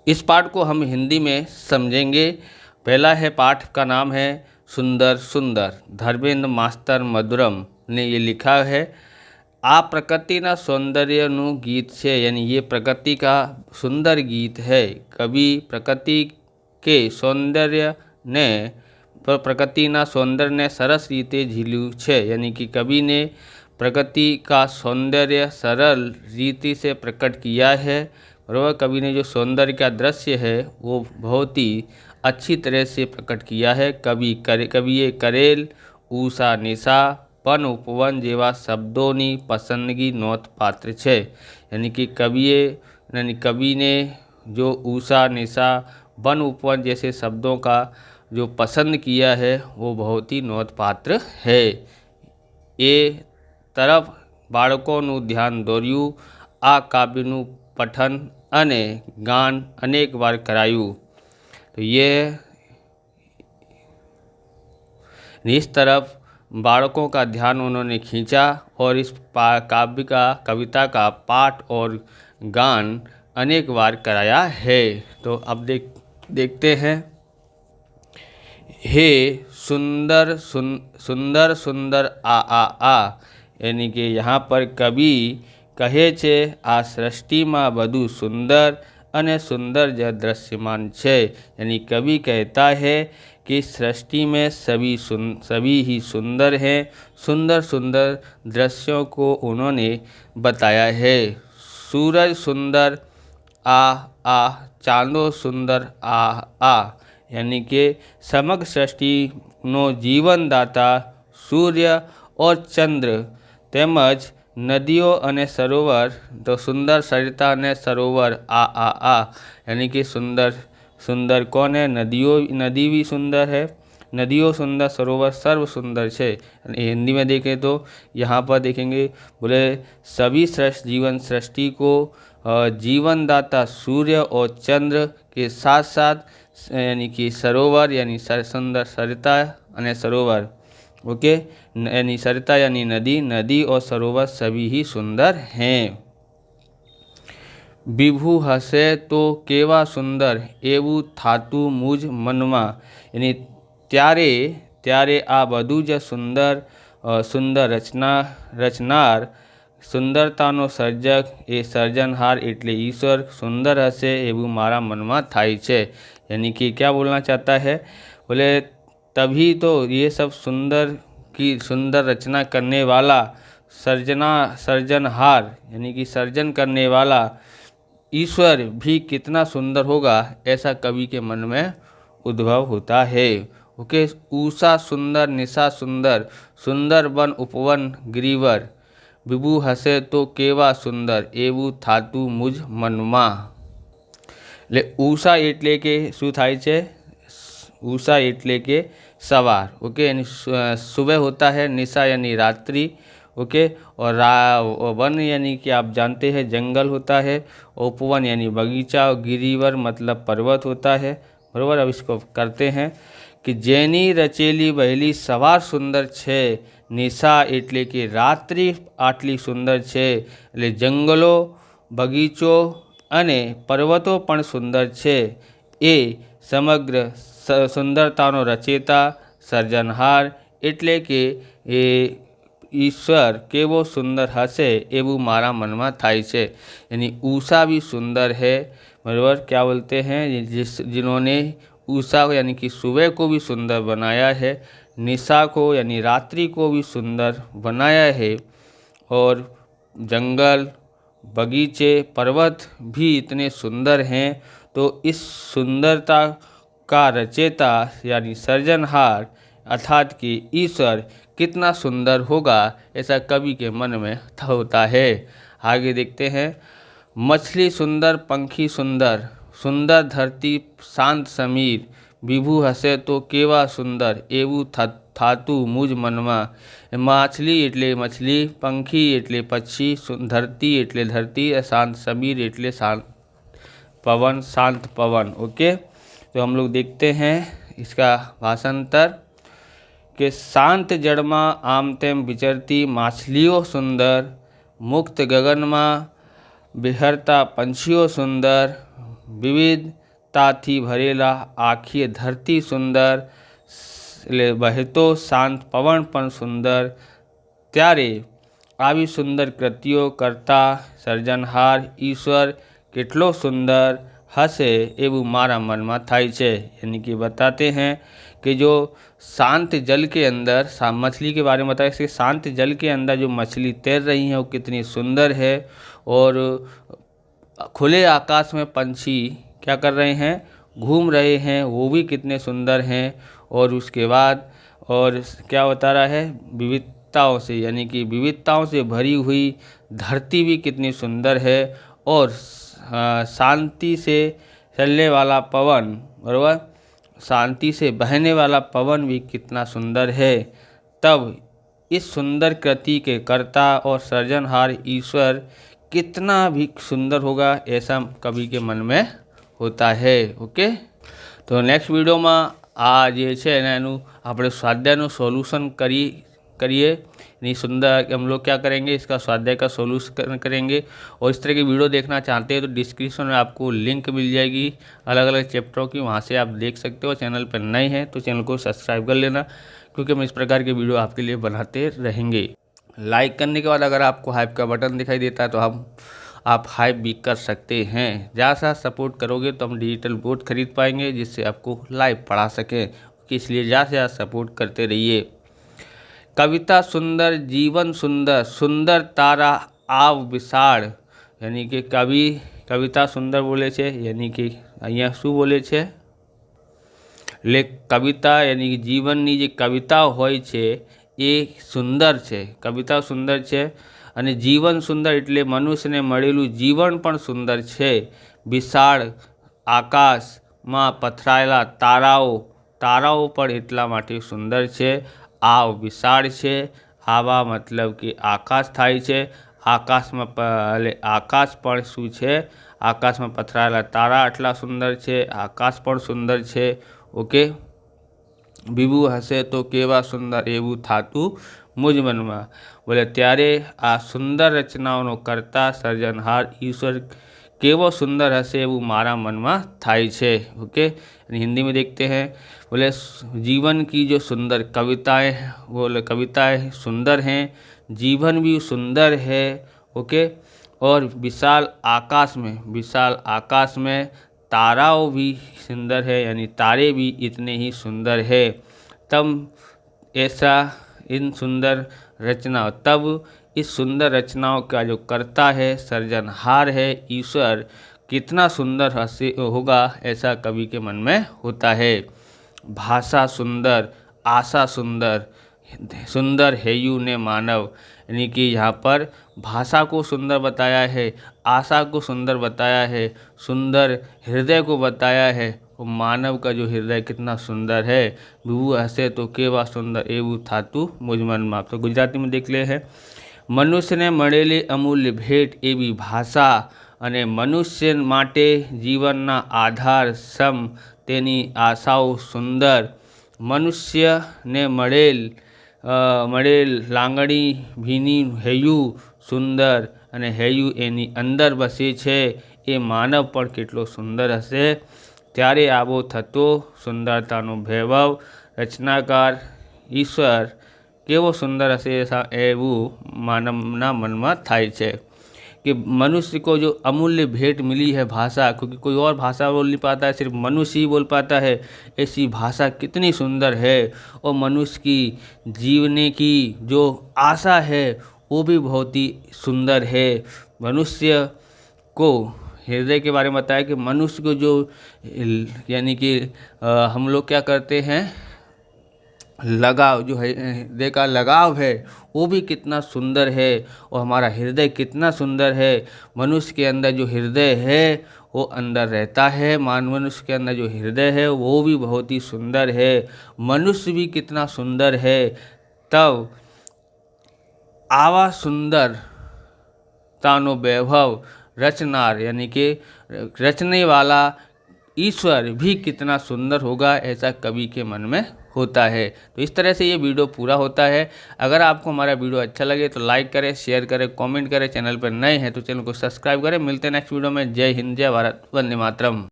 इस पाठ को हम हिंदी में समझेंगे। पहला है पाठ का नाम है सुंदर सुंदर। धर्मेंद्र मास्तर मधुरम ने ये लिखा है। आ प्रकृतिना सौंदर्यનું ગીત છે, यानी ये प्रकृति का सुंदर गीत है। कवि प्रकृति के सौंदर्य ने प्रकृतिना सौंदर्य ने सरस रीते झील्યું છે, यानी कि कवि ने प्रकृति का सौंदर्य सरल रीति से प्रकट किया है। बराबर, कवि ने जो सौंदर्य का दृश्य है वो बहुत ही अच्छी तरह से प्रकट किया है। कविए करेल, ऊषा निशा, पन उपवन जेवा शब्दों पसंदगी नोंधपात्र है। यानी कि कवि ने जो ऊषा निशा वन उपवन जैसे शब्दों का जो पसंद किया है वो बहुत ही नोंधपात्र है। એ તરફ બાળકોનું ધ્યાન દોર્યું। આ કાવ્યનું પઠન અને ગાન અનેક વાર કરાયું। तो ये इस तरफ बालकों का ध्यान उन्होंने खींचा और इस कविता का पाठ और गान अनेक बार कराया है। तो अब देखते हैं। हे सुंदर सुंदर सुंदर आ, यानी कि यहाँ पर कवि कहे छे आ सृष्टि में बधु सुंदर अने सुंदर ज दृश्यमान छे। यानी कवि कहता है कि सृष्टि में सभी ही सुंदर हैं। सुंदर सुंदर दृश्यों को उन्होंने बताया है। सूरज सुंदर आ, चांदो सुंदर आ, यानी कि समग्र सृष्टि नो जीवनदाता सूर्य और चंद्र तेमज नदियों अने सरोवर, तो सुंदर सरिता ने सरोवर आ, यानी कि सुंदर कौन है? नदी भी सुंदर है, नदियों सुंदर, सरोवर सर्व सुंदर है। हिंदी में देखें तो यहाँ पर देखेंगे बोले सभी जीवन सृष्टि को जीवनदाता सूर्य और चंद्र के साथ साथ यानी कि सरोवर यानी सुंदर सरिता अने सरोवर, ओके, यानी सरिता यानी नदी और सरोवर सभी ही सुंदर हैं। विभु हसे तो केवा सुंदर एवं थातु मुझ मनमा, यानी त्यारे आ बधु ज सुंदर रचनार सुंदरतानो सर्जक ए सर्जनहार एटले ईश्वर सुंदर हसे एवं मारा मन में थाय छे। यानी कि क्या बोलना चाहता है? बोले तभी तो ये सब सुंदर रचना करने वाला सर्जनहार यानी कि सर्जन करने वाला ईश्वर भी कितना सुंदर होगा, ऐसा कवि के मन में उद्भव होता है। ओके, ऊषा सुंदर निशा सुंदर, सुंदर वन उपवन गिरिवर, विभु हसे तो केवा सुंदर एवं थातु मुझ मनमा। એટલે ऊषा एटले के शू थाय छे? ऊषा एटले के सवार, ओके, यानी सुबह होता है, निशा यानी रात्रि, ओके, और वन यानी कि आप जानते हैं जंगल होता है, उपवन यानी बगीचा, और गिरिवर मतलब पर्वत होता है। बराबर, अब इसको करते हैं कि जेनी रचेली वहेली सवार सुंदर छे, निशा एटले कि रात्रि आटली सुंदर छे, એટલે जंगलों बगीचों अने पर्वतों पण सुंदर छे। ए समग्र सुंदरतानो रचेता सर्जनहार एटले कि ईश्वर केवो सुंदर हसे एवं मारा मन में थाय छे। यानी ऊषा भी सुंदर है। बराबर, क्या बोलते हैं? जिन्होंने ऊषा यानी कि सुबह को भी सुंदर बनाया है, निशा को यानी रात्रि को भी सुंदर बनाया है, और जंगल बगीचे पर्वत भी इतने सुंदर हैं। तो इस सुंदरता का रचेता यानी सर्जनहार अर्थात कि ईश्वर कितना सुंदर होगा, ऐसा कवि के मन में होता है। आगे देखते हैं। मछली सुंदर पंखी सुंदर, सुंदर धरती शांत समीर, विभु हसे तो केवा सुंदर एवं थातु मुझ मनमा। माछली एटले मछली, पंखी एटले पक्षी, धरती एटले धरती, शांत समीर एटले शांत पवन। ओके, तो हम लोग देखते हैं इसका भाषांतर कि शांत जड़ में आम तेम विचरती माछलीओ सुंदर, मुक्त गगन में बिहरता पंछीओ सुंदर, વિવિધતાથી ભરેલા આખી ધરતી સુંદર, વહેતો શાંત પવન પણ સુંદર, ત્યારે આવી સુંદર કૃતિઓ કરતા સર્જનહાર ઈશ્વર કેટલો સુંદર हंसे एवं मारा मन में थाई छे। यानी कि बताते हैं कि जो शांत जल के अंदर मछली के बारे में बताया कि शांत जल के अंदर जो मछली तैर रही है वो कितनी सुंदर है, और खुले आकाश में पंछी क्या कर रहे हैं, घूम रहे हैं, वो भी कितने सुंदर हैं। और उसके बाद और क्या बता रहा है, विविधताओं से, यानी कि विविधताओं से भरी हुई धरती भी कितनी सुंदर है, और शांति से चलने वाला पवन, बराबर, शांति से बहने वाला पवन भी कितना सुंदर है। तब इस सुंदर कृति के कर्ता और सृजनहार ईश्वर कितना भी सुंदर होगा, ऐसा कवि के मन में होता है। ओके, तो नेक्स्ट वीडियो में आ जे छे एनु आपणे स्वाध्यायનું सोल्यूशन करिए। नहीं सुंदर हम लोग क्या करेंगे, इसका स्वाध्याय का सोल्यूशन करेंगे। और इस तरह की वीडियो देखना चाहते हैं तो डिस्क्रिप्शन में आपको लिंक मिल जाएगी अलग अलग चैप्टरों की, वहाँ से आप देख सकते हो। चैनल पर नए हैं तो चैनल को सब्सक्राइब कर लेना, क्योंकि हम इस प्रकार के वीडियो आपके लिए बनाते रहेंगे। लाइक करने के बाद अगर आपको हाइप का बटन दिखाई देता है तो आप हाइप भी कर सकते हैं। ज़्यादा सपोर्ट करोगे तो हम डिजिटल बोर्ड खरीद पाएंगे जिससे आपको लाइव पढ़ा सकें, इसलिए ज़्यादा से ज़्यादा सपोर्ट करते रहिए। कविता सुंदर, जीवन सुंदर, सुंदर तारा आव विशाળ, यानी कि कविता सुंदर बोले छे, यानी कि अहींया शुं बोले छे, कविता यानी कि जीवननी जे कविता होय छे ए सुंदर छे, कविता सुंदर छे। अने जीवन सुंदर एटले मनुष्यने मळेलुं जीवन पण सुंदर छे। विशाળ आकाशमां पथराયેલા ताराओ पण એટલા માટે सुंदर छे। आव विशाળ छे, आवा मतलब कि आकाश थाय छे। आकाश में आकाश पण शुं छे, आकाश में पथराયેલા तारा आटला सुंदर छे, आकाश पण सुंदर छे। ओके, बीबू हसे तो केवा सुंदर एवं थातुं मुझ मन में, बोले त्यारे आ सुंदर रचनाओं करता सर्जनहार ईश्वर केवो सुंदर हसे एवं मारा मन में थाय छे। ओके, हिंदी में देखते हैं। बोले जीवन की जो सुंदर कविताएं, बोले कविताएं सुंदर हैं, जीवन भी सुंदर है। ओके, और विशाल आकाश में ताराओं भी सुंदर है, यानी तारे भी इतने ही सुंदर है। तब ऐसा इन सुंदर रचनाओं, तब इस सुंदर रचनाओं का जो करता है, सृजनहार है ईश्वर, कितना सुंदर होगा, ऐसा कवि के मन में होता है। भाषा सुंदर, आशा सुंदर, सुंदर हेयु ने मानव, यानी कि यहाँ पर भाषा को सुंदर बताया है, आशा को सुंदर बताया है, सुंदर हृदय को बताया है। और मानव का जो हृदय कितना सुंदर है, विभु हसे तो केवा सुंदर एवं थातुं मुझ मन में। तो गुजराती में देख ले है, मनुष्य ने मळेली अमूल्य भेट एवी भाषा, अने मनुष्य माटे जीवनना आधार सम तेनी आशाओं सुंदर। मनुष्य ने मळेल लांगणी भीनी हेयु सुंदर, अने हेयु एनी अंदर बसे छे, ए मानव पण केटलो सुंदर हशे। त्यारे आवो थतो सुंदरतानो वैभव रचनाकार ईश्वर केवो सुंदर हशे, एवं मानवना मन में थाय छे। कि मनुष्य को जो अमूल्य भेंट मिली है भाषा, क्योंकि कोई और भाषा बोल नहीं पाता है, सिर्फ मनुष्य ही बोल पाता है, ऐसी भाषा कितनी सुंदर है। और मनुष्य की जीवने की जो आशा है वो भी बहुत ही सुंदर है। मनुष्य को हृदय के बारे में बताया कि मनुष्य को जो, यानी कि हम लोग क्या करते हैं, लगाव, जो हृदय का लगाव है वो भी कितना सुंदर है, और हमारा हृदय कितना सुंदर है। मनुष्य के अंदर जो हृदय है वो अंदर रहता है, मनुष्य के अंदर जो हृदय है वो भी बहुत ही सुंदर है। मनुष्य भी कितना सुंदर है। तब आवा सुंदरतानो वैभव रचनार, यानी कि रचने वाला ईश्वर भी कितना सुंदर होगा, ऐसा कवि के मन में होता है। तो इस तरह से ये वीडियो पूरा होता है। अगर आपको हमारा वीडियो अच्छा लगे तो लाइक करें, शेयर करें, कमेंट करें। चैनल पर नए हैं तो चैनल को सब्सक्राइब करें। मिलते हैं नेक्स्ट वीडियो में। जय हिंद, जय भारत, वंदे मातरम।